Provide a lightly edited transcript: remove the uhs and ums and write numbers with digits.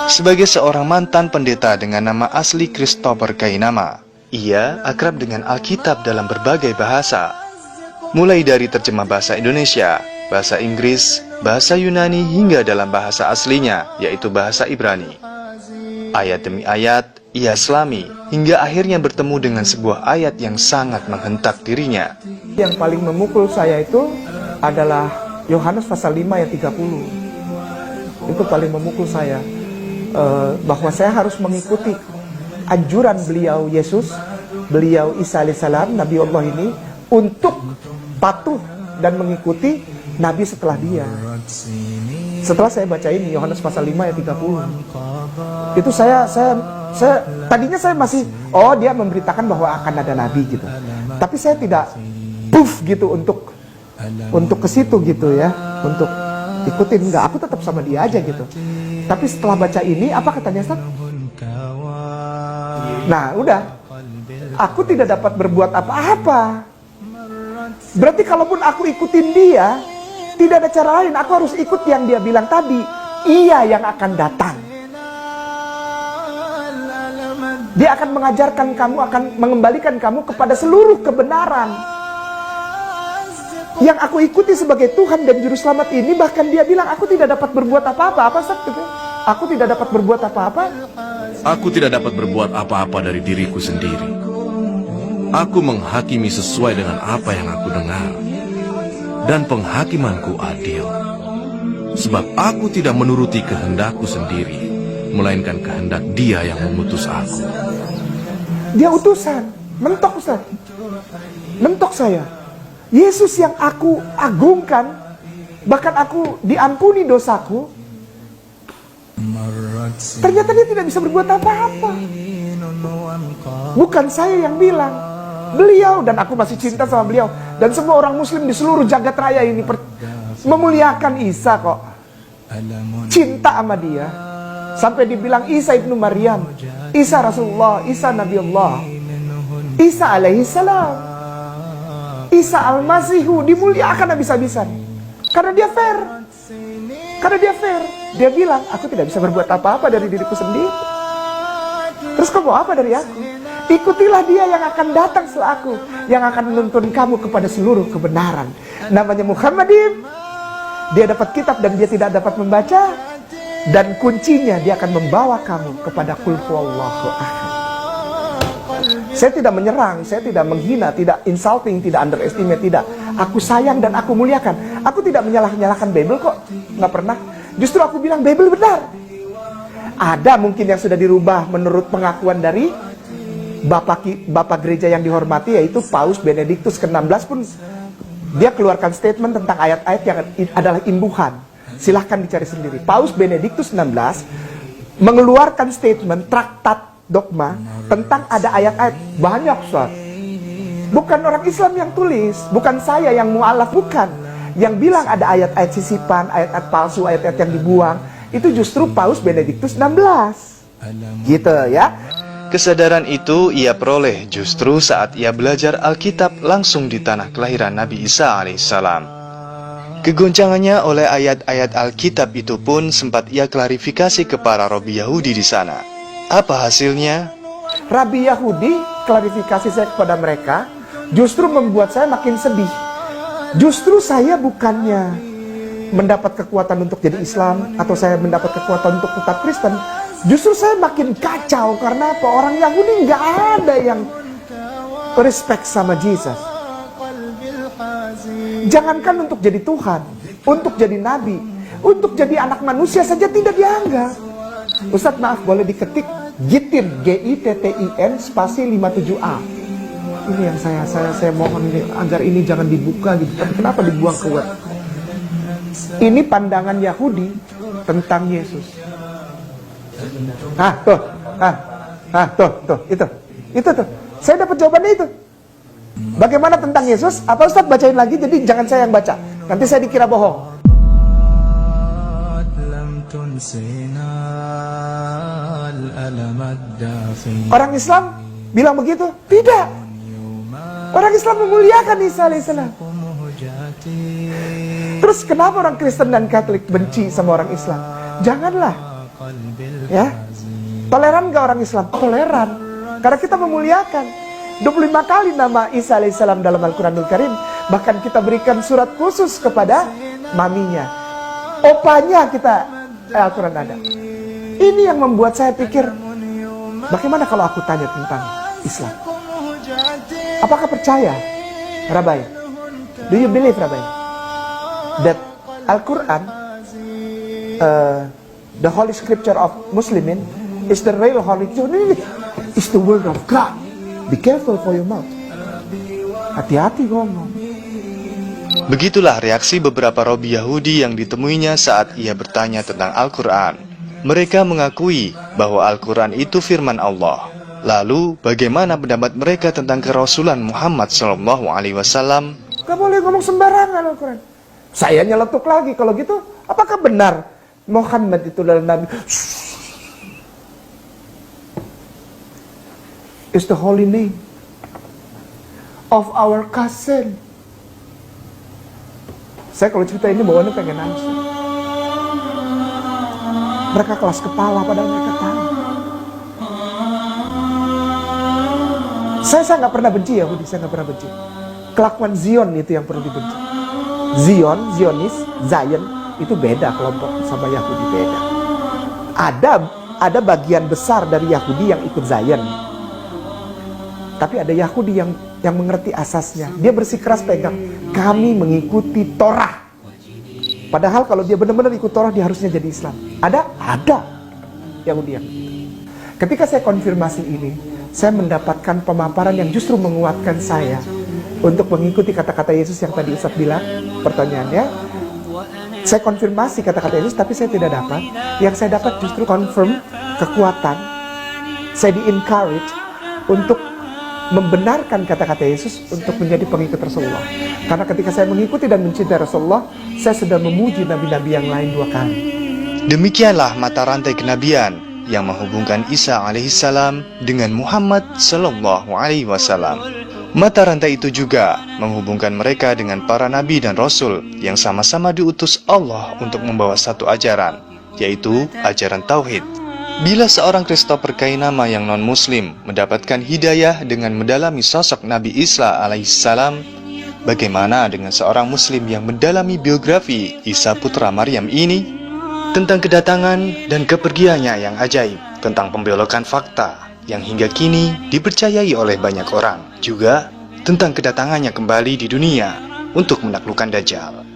Sebagai seorang mantan pendeta dengan nama asli Christopher Kainama, ia akrab dengan Alkitab dalam berbagai bahasa, mulai dari terjemah bahasa Indonesia, bahasa Inggris, bahasa Yunani, hingga dalam bahasa aslinya, yaitu bahasa Ibrani. Ayat demi ayat, ia selami, hingga akhirnya bertemu dengan sebuah ayat yang sangat menghentak dirinya. Yang paling memukul saya itu adalah Yohanes pasal 5 ayat 30. Itu paling memukul saya, bahwa saya harus mengikuti anjuran beliau Yesus, beliau Isa alaihissalam, Nabi Allah ini, untuk patuh dan mengikuti Nabi setelah dia. Setelah saya baca ini Yohanes pasal 5 ayat 30, itu saya tadinya saya masih, oh dia memberitakan bahwa akan ada Nabi gitu, tapi saya tidak puff gitu untuk ke situ gitu ya, untuk ikutin, enggak, aku tetap sama dia aja gitu. Tapi setelah baca ini, apa katanya Ustaz? Nah udah, aku tidak dapat berbuat apa-apa. Berarti kalaupun aku ikutin dia, tidak ada cara lain, aku harus ikut yang dia bilang tadi. Ia yang akan datang, dia akan mengajarkan kamu, akan mengembalikan kamu kepada seluruh kebenaran. Yang aku ikuti sebagai Tuhan dan Juru Selamat ini, bahkan dia bilang aku tidak dapat berbuat apa-apa. Apa Ustaz? Aku tidak dapat berbuat apa-apa. Aku tidak dapat berbuat apa-apa dari diriku sendiri. Aku menghakimi sesuai dengan apa yang aku dengar, dan penghakimanku adil. Sebab aku tidak menuruti kehendakku sendiri, melainkan kehendak Dia yang mengutus aku. Dia utusan, mentok Ustaz, mentok saya. Yesus yang aku agungkan, bahkan aku diampuni dosaku, ternyata dia tidak bisa berbuat apa-apa. Bukan saya yang bilang, beliau, dan aku masih cinta sama beliau. Dan semua orang muslim di seluruh jagat raya ini memuliakan Isa kok, cinta sama dia. Sampai dibilang Isa ibnu Maryam, Isa Rasulullah, Isa Nabi Allah, Isa alaihissalam, Isa al-Masihu, dimuliakan habis-habisan. Karena dia fair. Karena dia fair. Dia bilang, aku tidak bisa berbuat apa-apa dari diriku sendiri. Terus kamu apa dari aku? Ikutilah dia yang akan datang setelah aku, yang akan menuntun kamu kepada seluruh kebenaran. Namanya Muhammadin. Dia dapat kitab dan dia tidak dapat membaca. Dan kuncinya, dia akan membawa kamu kepada Qul huwallahu ahad. Saya tidak menyerang, saya tidak menghina, tidak insulting, tidak underestimate, tidak. Aku sayang dan aku muliakan. Aku tidak menyalahkan Bible kok, nggak pernah. Justru aku bilang Bible benar. Ada mungkin yang sudah dirubah menurut pengakuan dari Bapak gereja yang dihormati, yaitu Paus Benediktus ke-16 pun dia keluarkan statement tentang ayat-ayat yang adalah imbuhan. Silahkan dicari sendiri. Paus Benediktus 16 mengeluarkan statement traktat dogma tentang ada ayat-ayat banyak Ustaz. Bukan orang Islam yang tulis, bukan saya yang mu'alaf, bukan. Yang bilang ada ayat-ayat sisipan, ayat-ayat palsu, ayat-ayat yang dibuang, itu justru Paus Benediktus 16. Gitu ya. Kesadaran itu ia peroleh justru saat ia belajar Alkitab langsung di tanah kelahiran Nabi Isa alaihissalam. Kegoncangannya oleh ayat-ayat Alkitab itu pun sempat ia klarifikasi ke para rabi Yahudi di sana. Apa hasilnya? Rabi Yahudi, klarifikasi saya kepada mereka, justru membuat saya makin sedih. Justru saya bukannya mendapat kekuatan untuk jadi Islam, atau saya mendapat kekuatan untuk tetap Kristen. Justru saya makin kacau, karena apa? Orang Yahudi nggak ada yang respect sama Jesus. Jangankan untuk jadi Tuhan, untuk jadi Nabi, untuk jadi anak manusia saja tidak dianggap. Ustadz maaf, boleh diketik Gittin, Gittin spasi 57A. Ini yang saya mohon ini, agar ini jangan dibuka gitu. Tapi kenapa dibuang ke web? Ini pandangan Yahudi tentang Yesus. Tuh, itu tuh. Saya dapat jawabannya itu. Bagaimana tentang Yesus? Apa Ustadz bacain lagi? Jadi jangan saya yang baca. Nanti saya dikira bohong. Orang Islam bilang begitu? Tidak. Orang Islam memuliakan Isa alaihissalam. Terus kenapa orang Kristen dan Katolik benci sama orang Islam? Janganlah. Ya, toleran gak orang Islam? Toleran, karena kita memuliakan. 25 kali nama Isa alaihissalam dalam Al-Quranul Karim. Bahkan kita berikan surat khusus kepada maminya, opanya kita Al-Quran ada. Ini yang membuat saya pikir, bagaimana kalau aku tanya tentang Islam? Apakah percaya, Rabai? Do you believe, Rabai, that Al-Quran, the holy scripture of Muslimin, is the real holy scripture? Is the word of God. Be careful for your mouth. Hati-hati ngomong. Begitulah reaksi beberapa Robi Yahudi yang ditemuinya saat ia bertanya tentang Al-Quran. Mereka mengakui bahwa Al-Quran itu firman Allah. Lalu, bagaimana pendapat mereka tentang kerasulan Muhammad SAW? Gak boleh ngomong sembarangan Al-Quran. Saya nyeletuk lagi, kalau gitu, apakah benar Muhammad itu adalah Nabi? Is the holy name of our cousin. Saya kalau cerita ini bawaannya pengen nangis. Mereka kelas kepala padahal mereka tahu. Saya nggak pernah benci Yahudi, saya nggak pernah benci. Kelakuan Zion itu yang perlu dibenci. Zionis, Zion itu beda kelompok sama Yahudi, beda. Ada bagian besar dari Yahudi yang ikut Zion. Tapi ada Yahudi yang mengerti asasnya. Dia bersikeras pegang, kami mengikuti Torah. Padahal kalau dia benar-benar ikut Torah, dia harusnya jadi Islam. Ada Yahudi yang gitu. Ketika saya konfirmasi ini, saya mendapatkan pemaparan yang justru menguatkan saya untuk mengikuti kata-kata Yesus yang tadi Ustaz bilang. Pertanyaannya, saya konfirmasi kata-kata Yesus, tapi saya tidak dapat. Yang saya dapat justru confirm kekuatan. Saya di-encourage untuk membenarkan kata-kata Yesus untuk menjadi pengikut Rasulullah. Karena ketika saya mengikuti dan mencintai Rasulullah, saya sudah memuji nabi-nabi yang lain 2 kali. Demikianlah mata rantai kenabian yang menghubungkan Isa alaihissalam dengan Muhammad sallallahu alaihi wasallam. Mata rantai itu juga menghubungkan mereka dengan para nabi dan rasul yang sama-sama diutus Allah untuk membawa satu ajaran, yaitu ajaran tauhid. Bila seorang Christopher Kainama yang non-muslim mendapatkan hidayah dengan mendalami sosok Nabi Isa alaihissalam, bagaimana dengan seorang muslim yang mendalami biografi Isa putra Maryam ini? Tentang kedatangan dan kepergiannya yang ajaib, tentang pembelokan fakta yang hingga kini dipercayai oleh banyak orang, juga tentang kedatangannya kembali di dunia untuk menaklukkan Dajjal.